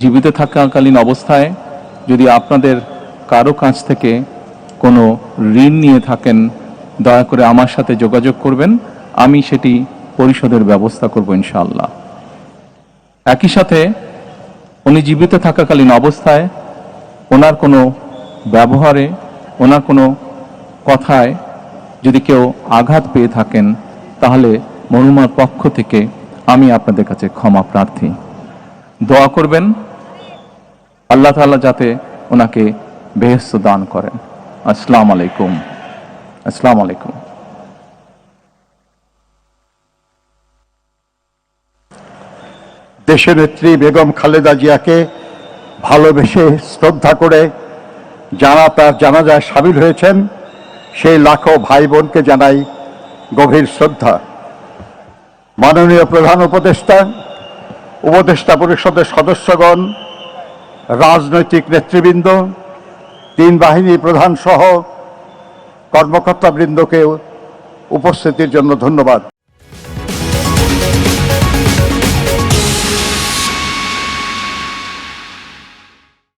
জীবিত থাকাকালীন অবস্থায় যদি আপনাদের কারো কাছ থেকে কোনো ঋণ নিয়ে থাকেন, দয়া করে আমার সাথে যোগাযোগ করবেন, আমি সেটি পরিশোধের ব্যবস্থা করব ইনশাআল্লাহ। একই সাথে উনি জীবিত থাকাকালীন অবস্থায় ওনার কোনো ব্যবহারে, ওনার কোনো কথায় যদি কেউ আঘাত পেয়ে থাকেন, তাহলে মরহুমার পক্ষ থেকে আমি আপনাদের কাছে ক্ষমা প্রার্থী। দোয়া করবেন আল্লাহ তাআলা যাতে ওনাকে বেহেশত দান করেন। আসসালামু আলাইকুম। আসসালামু আলাইকুম। দেশনেত্রী বেগম খালেদা জিয়াকে ভালোবেসে শ্রদ্ধা করে যারা তার জানাজায় শামিল হয়েছেন সেই লাখো ভাই বোনকে জানাই গভীর শ্রদ্ধা। মাননীয় প্রধান উপদেষ্টা পরিষদের সদস্যগণ, রাজনৈতিক নেতৃবৃন্দ, তিন বাহিনী প্রধান সহ কর্মকর্তাবৃন্দকে উপস্থিতির জন্য ধন্যবাদ।